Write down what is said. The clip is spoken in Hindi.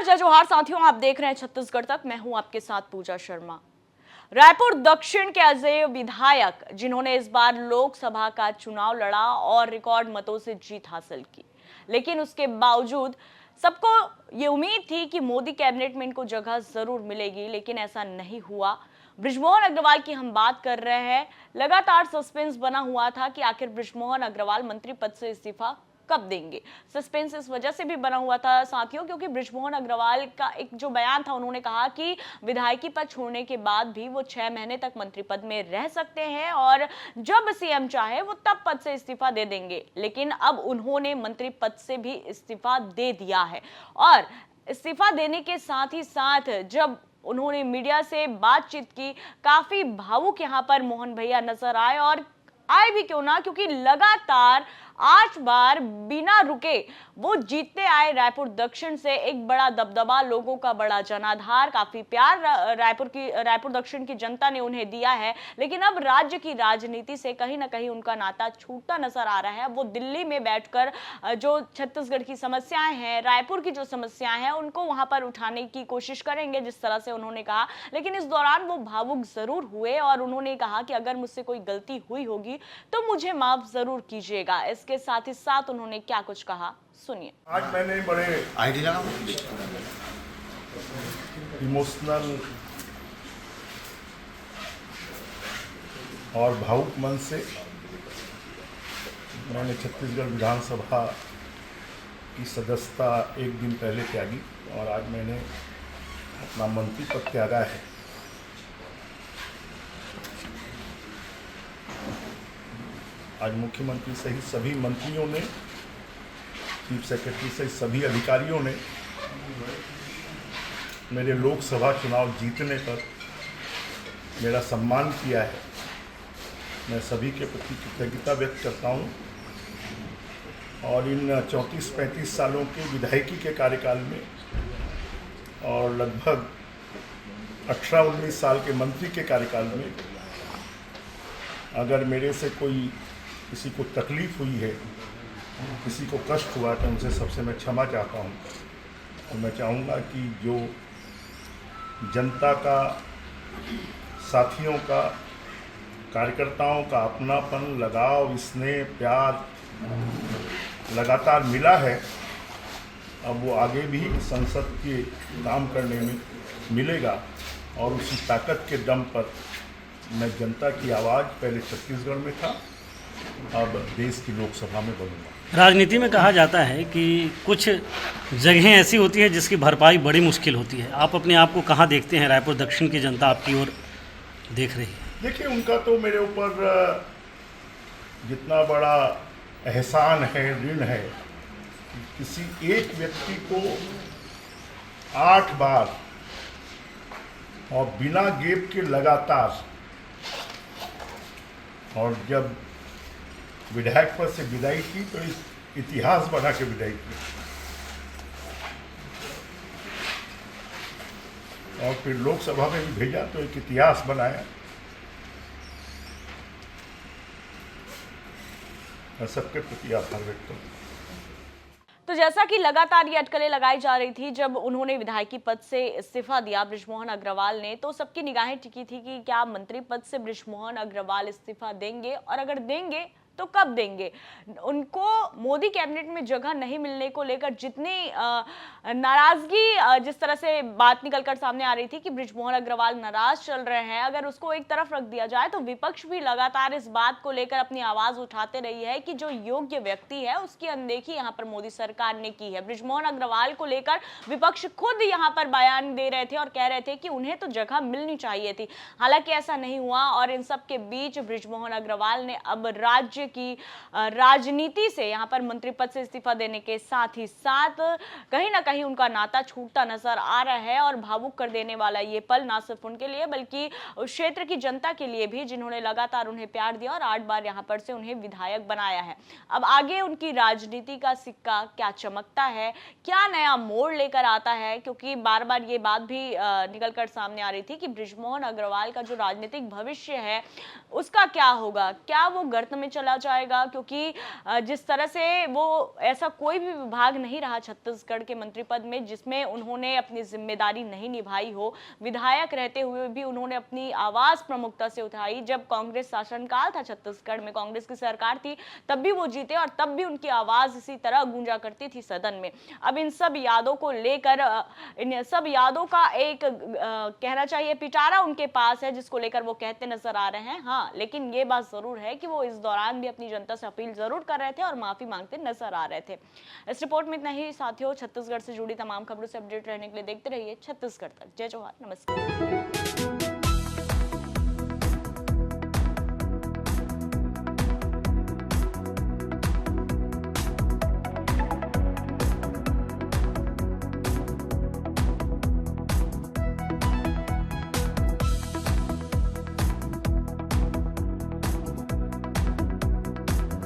नमस्कार, जय जोहार साथियों, आप देख रहे हैं छत्तीसगढ़ तक। मैं हूं आपके साथ पूजा शर्मा। रायपुर दक्षिण के अजय विधायक, जिन्होंने इस बार लोकसभा का चुनाव लड़ा और रिकॉर्ड मतों से जीत हासिल की, लेकिन उसके बावजूद सबको ये उम्मीद थी कि मोदी कैबिनेट में इनको जगह जरूर मिलेगी, लेकिन ऐसा नहीं हुआ। बृजमोहन अग्रवाल की हम बात कर रहे हैं। लगातार सस्पेंस बना हुआ था कि आखिर बृजमोहन अग्रवाल मंत्री पद से इस्तीफा कब देंगे। सस्पेंस इस वजह से भी बना हुआ था साथियों, क्योंकि बृजमोहन अग्रवाल का एक जो बयान था, उन्होंने कहा कि विधायकी पद छोड़ने के बाद भी वो 6 महीने तक मंत्री पद में रह सकते हैं और जब सीएम चाहे वो तब पद से इस्तीफा दे देंगे। लेकिन अब उन्होंने मंत्री पद से भी इस्तीफा दे दिया है और इस्तीफा देने के साथ ही साथ जब उन्होंने मीडिया से बातचीत की, काफी भावुक यहां पर मोहन भैया नजर आए। और आए भी क्यों ना, क्योंकि लगातार 8 बार बिना रुके वो जीतते आए रायपुर दक्षिण से। एक बड़ा दबदबा, लोगों का बड़ा जनाधार, काफी प्यार रायपुर दक्षिण की जनता ने उन्हें दिया है। लेकिन अब राज्य की राजनीति से कहीं ना कहीं उनका नाता छूटता नजर आ रहा है। वो दिल्ली में बैठकर जो छत्तीसगढ़ की समस्याएं हैं, रायपुर की जो समस्याएं हैं, उनको वहां पर उठाने की कोशिश करेंगे, जिस तरह से उन्होंने कहा। लेकिन इस दौरान वो भावुक जरूर हुए और उन्होंने कहा कि अगर मुझसे कोई गलती हुई होगी तो मुझे माफ जरूर कीजिएगा। इसके साथ ही साथ उन्होंने क्या कुछ कहा, सुनिए। आज मैंने बड़े इमोशनल और भावुक मन से मैंने छत्तीसगढ़ विधानसभा की सदस्यता एक दिन पहले त्यागी और आज मैंने अपना मंत्री पद त्यागा है। आज मुख्यमंत्री सहित सभी मंत्रियों ने, चीफ सेक्रेटरी सहित सभी अधिकारियों ने मेरे लोकसभा चुनाव जीतने पर मेरा सम्मान किया है। मैं सभी के प्रति कृतज्ञता व्यक्त करता हूँ और इन 34-35 सालों के विधायकी के कार्यकाल में और लगभग 18-19 साल के मंत्री के कार्यकाल में अगर मेरे से कोई किसी को तकलीफ हुई है, किसी को कष्ट हुआ, तो उनसे सबसे मैं क्षमा चाहता हूँ। और मैं चाहूँगा कि जो जनता का, साथियों का, कार्यकर्ताओं का अपनापन, लगाव, स्नेह, प्यार लगातार मिला है, अब वो आगे भी संसद के काम करने में मिलेगा और उसी ताकत के दम पर मैं जनता की आवाज़ पहले छत्तीसगढ़ में था, अब देश की लोकसभा में बनूंगा। राजनीति में कहा जाता है कि कुछ जगहें ऐसी होती है जिसकी भरपाई बड़ी मुश्किल होती है। आप अपने आप को कहाँ देखते हैं? रायपुर दक्षिण की जनता आपकी ओर देख रही है। देखिए, उनका तो मेरे ऊपर जितना बड़ा एहसान है, ऋण है, किसी एक व्यक्ति को 8 बार और बिना गैप के लगातार, और जब विधायक पद से विदाई की तो इतिहास बना के विदाई की और फिर लोकसभा में भी भेजा तो एक इतिहास बनाया। मैं सबके प्रति आभार व्यक्त करता हूँ। तो जैसा कि लगातार ये अटकलें लगाई जा रही थी, जब उन्होंने विधायकी पद से इस्तीफा दिया बृजमोहन अग्रवाल ने, तो सबकी निगाहें टिकी थी कि क्या मंत्री पद से बृजमोहन अग्रवाल इस्तीफा देंगे और अगर देंगे तो कब देंगे। उनको मोदी कैबिनेट में जगह नहीं मिलने को लेकर जितनी नाराजगी, जिस तरह से बात निकलकर सामने आ रही थी कि बृजमोहन अग्रवाल नाराज चल रहे हैं, अगर उसको एक तरफ रख दिया जाए तो विपक्ष भी लगातार इस बात को लेकर अपनी आवाज उठाते रही है कि जो योग्य व्यक्ति है उसकी अनदेखी यहां पर मोदी सरकार ने की है। बृजमोहन अग्रवाल को लेकर विपक्ष खुद यहां पर बयान दे रहे थे और कह रहे थे कि उन्हें तो जगह मिलनी चाहिए थी। हालांकि ऐसा नहीं हुआ और इन सब के बीच बृजमोहन अग्रवाल ने अब राज्य की राजनीति से यहां पर मंत्री पद से इस्तीफा देने के साथ ही साथ कहीं ना कहीं उनका नाता छूटता नजर आ रहा है। और भावुक कर देने वाला ये पल ना सिर्फ उनके लिए बल्कि उस क्षेत्र की जनता के लिए भी, जिन्होंने लगातार उन्हें प्यार दिया और 8 बार यहां पर से उन्हें विधायक बनाया है। अब आगे उनकी राजनीति का सिक्का क्या चमकता है, क्या नया मोड़ लेकर आता है, क्योंकि बार बार ये बात भी निकलकर सामने आ रही थी कि बृजमोहन अग्रवाल का जो राजनीतिक भविष्य है उसका क्या होगा। क्या वो गर्त में चला चला जाएगा, क्योंकि जिस तरह से वो ऐसा कोई भी विभाग नहीं रहा छत्तीसगढ़ के मंत्री पद में जिसमें उन्होंने अपनी जिम्मेदारी नहीं निभाई हो। विधायक रहते हुए भी उन्होंने अपनी आवाज प्रमुखता से उठाई। जब कांग्रेस शासनकाल था छत्तीसगढ़ में, कांग्रेस की सरकार थी, तब भी वो जीते और तब भी उनकी आवाज इसी तरह गूंजा करती थी सदन में। अब इन सब यादों को लेकर इन सब यादों का एक कहना चाहिए पिटारा उनके पास है, जिसको लेकर वो कहते नजर आ रहे हैं। हाँ, लेकिन ये बात जरूर है कि वो इस दौरान भी अपनी जनता से अपील जरूर कर रहे थे और माफी मांगते नजर आ रहे थे। इस रिपोर्ट में इतना ही साथियों। छत्तीसगढ़ से जुड़ी तमाम खबरों से अपडेट रहने के लिए देखते रहिए छत्तीसगढ़ तक। जय जोहार, नमस्कार।